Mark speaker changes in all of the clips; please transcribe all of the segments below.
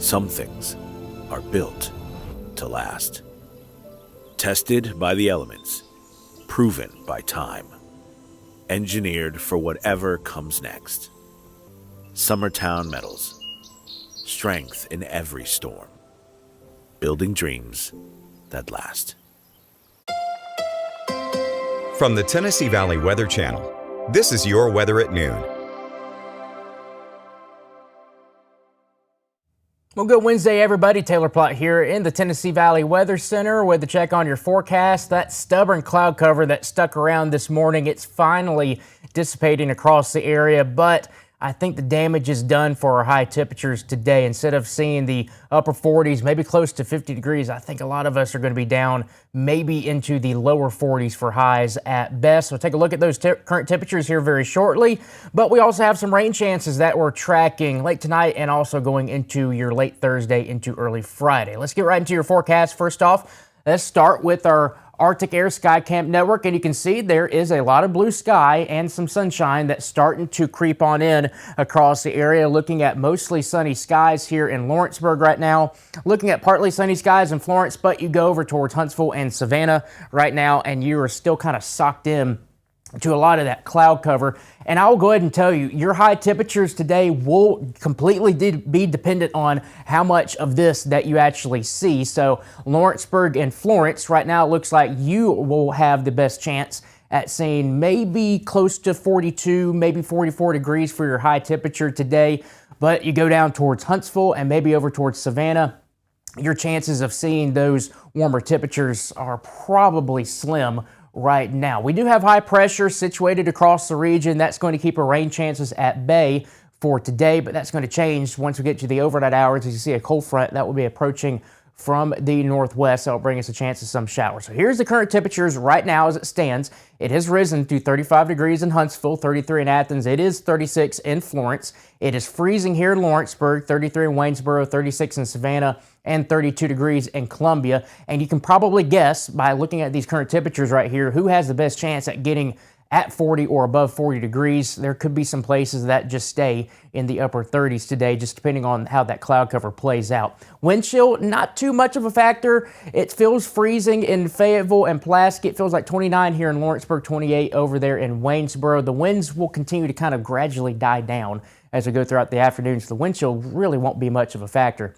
Speaker 1: Some things are built to last. Tested by the elements, proven by time, engineered for whatever comes next. Summertown Metals. Strength in every storm. Building dreams that last.
Speaker 2: From the Tennessee Valley Weather Channel, this is your weather at noon.
Speaker 3: Well, good Wednesday, everybody. Taylor Plott here in the Tennessee Valley Weather Center with a check on your forecast. That stubborn cloud cover that stuck around this morning, it's finally dissipating across the area, but I think the damage is done for our high temperatures today. Instead of seeing the upper 40s, maybe close to 50 degrees, I think a lot of us are going to be down maybe into the lower 40s for highs at best. We'll take a look at those current temperatures here very shortly. But we also have some rain chances that we're tracking late tonight and also going into your late Thursday into early Friday. Let's get right into your forecast. First off, let's start with our Arctic Air Sky Camp Network, and you can see there is a lot of blue sky and some sunshine that's starting to creep on in across the area. Looking at mostly sunny skies here in Lawrenceburg right now. Looking at partly sunny skies in Florence, but you go over towards Huntsville and Savannah right now, and you are still kind of socked in to a lot of that cloud cover. And I'll go ahead and tell you, your high temperatures today will completely be dependent on how much of this that you actually see. So Lawrenceburg and Florence, right now it looks like you will have the best chance at seeing maybe close to 42, maybe 44 degrees for your high temperature today. But you go down towards Huntsville and maybe over towards Savannah, your chances of seeing those warmer temperatures are probably slim right now. We do have high pressure situated across the region. That's going to keep our rain chances at bay for today, but that's going to change once we get to the overnight hours. As you see, a cold front that will be approaching from the northwest. That will bring us a chance of some showers. So here's the current temperatures right now as it stands. It has risen to 35 degrees in Huntsville, 33 in Athens. It is 36 in Florence. It is freezing here in Lawrenceburg, 33 in Waynesboro, 36 in Savannah, and 32 degrees in Columbia. And you can probably guess by looking at these current temperatures right here who has the best chance at getting at 40 or above 40 degrees. There could be some places that just stay in the upper 30s today, just depending on how that cloud cover plays out. Wind chill, not too much of a factor. It feels freezing in Fayetteville and Pulaski. It feels like 29 here in Lawrenceburg, 28 over there in Waynesboro. The winds will continue to kind of gradually die down as we go throughout the afternoon, so the wind chill really won't be much of a factor.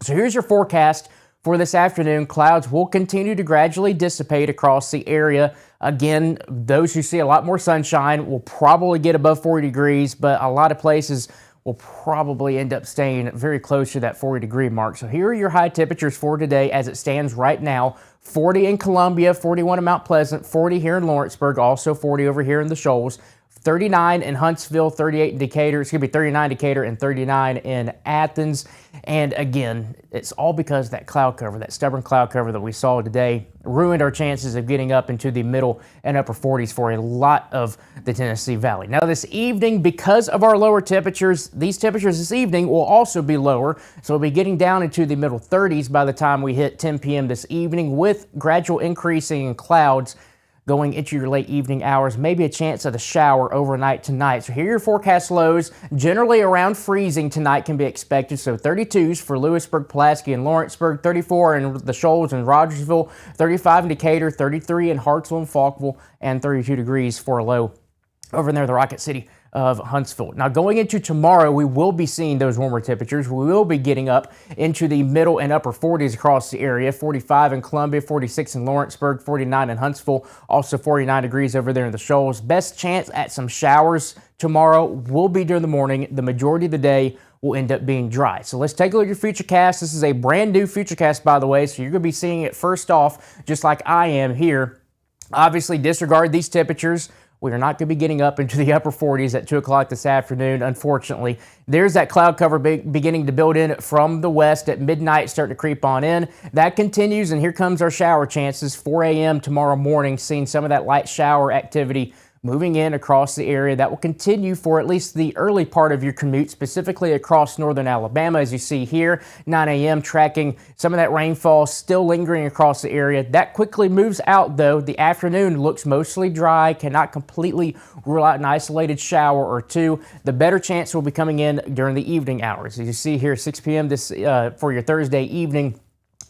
Speaker 3: So here's your forecast for this afternoon. Clouds will continue to gradually dissipate across the area. Again, those who see a lot more sunshine will probably get above 40 degrees, but a lot of places will probably end up staying very close to that 40 degree mark. So here are your high temperatures for today as it stands right now. 40 in Columbia, 41 in Mount Pleasant, 40 here in Lawrenceburg, also 40 over here in the Shoals, 39 in Huntsville, 38 in Decatur. It's going to be 39 in Decatur and 39 in Athens. And again, it's all because that cloud cover, that stubborn cloud cover that we saw today, ruined our chances of getting up into the middle and upper 40s for a lot of the Tennessee Valley. Now this evening, because of our lower temperatures, these temperatures this evening will also be lower. So we'll be getting down into the middle 30s by the time we hit 10 p.m. this evening, with gradual increasing in clouds going into your late evening hours, maybe a chance of a shower overnight tonight. So here are your forecast lows. Generally around freezing tonight can be expected. So 32s for Lewisburg, Pulaski, and Lawrenceburg, 34 in the Shoals and Rogersville, 35 in Decatur, 33 in Hartsville and Falkville, and 32 degrees for a low over there in the Rocket City of Huntsville. Now going into tomorrow, we will be seeing those warmer temperatures. We will be getting up into the middle and upper 40s across the area. 45 in Columbia, 46 in Lawrenceburg, 49 in Huntsville, also 49 degrees over there in the Shoals. Best chance at some showers tomorrow will be during the morning. The majority of the day will end up being dry. So let's take a look at your Futurecast. This is a brand new Futurecast, by the way, so you're going to be seeing it first off, just like I am here. Obviously, disregard these temperatures. We are not going to be getting up into the upper 40s at 2 o'clock this afternoon, unfortunately. There's that cloud cover beginning to build in from the west at midnight, starting to creep on in. That continues, and here comes our shower chances. 4 a.m. tomorrow morning, seeing some of that light shower activity moving in across the area. That will continue for at least the early part of your commute, specifically across northern Alabama. As you see here, 9 a.m. tracking some of that rainfall still lingering across the area. That quickly moves out, though. The afternoon looks mostly dry, cannot completely rule out an isolated shower or two. The better chance will be coming in during the evening hours. As you see here, 6 p.m. For your Thursday evening,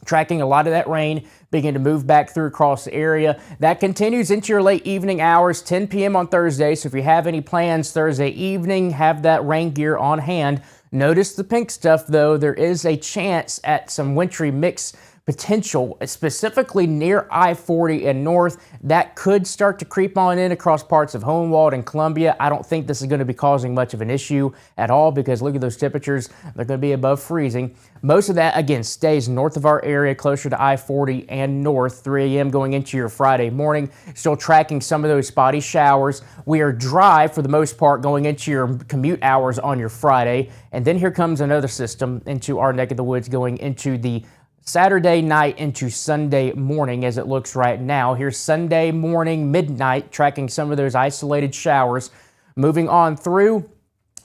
Speaker 3: tracking a lot of that rain begin to move back through across the area. That continues into your late evening hours, 10 p.m. on Thursday. So if you have any plans Thursday evening, have that rain gear on hand. Notice the pink stuff, though. There is a chance at some wintry mix potential, specifically near I-40 and north. That could start to creep on in across parts of Hohenwald and Columbia. I don't think this is going to be causing much of an issue at all because look at those temperatures. They're going to be above freezing. Most of that, again, stays north of our area, closer to I-40 and north, 3 a.m. going into your Friday morning. Still tracking some of those spotty showers. We are dry for the most part going into your commute hours on your Friday. And then here comes another system into our neck of the woods going into the Saturday night into Sunday morning as it looks right now. Here's Sunday morning, midnight, tracking some of those isolated showers. Moving on through,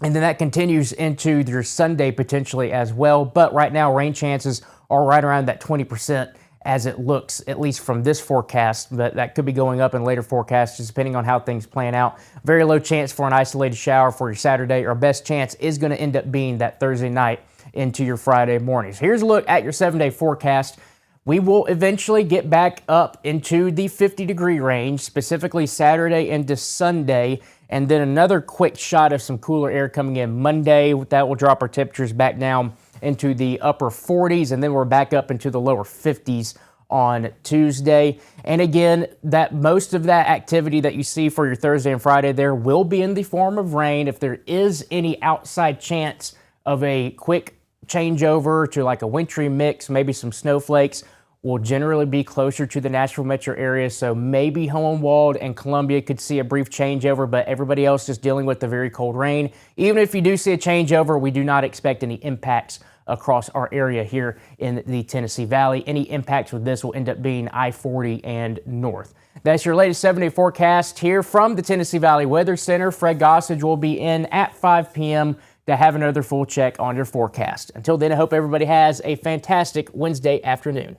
Speaker 3: and then that continues into your Sunday potentially as well. But right now, rain chances are right around that 20% as it looks, at least from this forecast. But that could be going up in later forecasts, just depending on how things plan out. Very low chance for an isolated shower for your Saturday. Our best chance is going to end up being that Thursday night into your Friday mornings. Here's a look at your 7-day forecast. We will eventually get back up into the 50-degree range, specifically Saturday into Sunday, and then another quick shot of some cooler air coming in Monday. That will drop our temperatures back down into the upper 40s, and then we're back up into the lower 50s on Tuesday. And again, that most of that activity that you see for your Thursday and Friday there will be in the form of rain. If there is any outside chance of a quick changeover to like a wintry mix, maybe some snowflakes, will generally be closer to the Nashville metro area. So maybe Hohenwald and Columbia could see a brief changeover, but everybody else just dealing with the very cold rain. Even if you do see a changeover, we do not expect any impacts across our area here in the Tennessee Valley. Any impacts with this will end up being I-40 and north. That's your latest 7-day forecast here from the Tennessee Valley Weather Center. Fred Gossage will be in at 5 p.m. to have another full check on your forecast. Until then, I hope everybody has a fantastic Wednesday afternoon.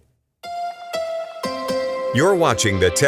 Speaker 2: You're watching the Tennessee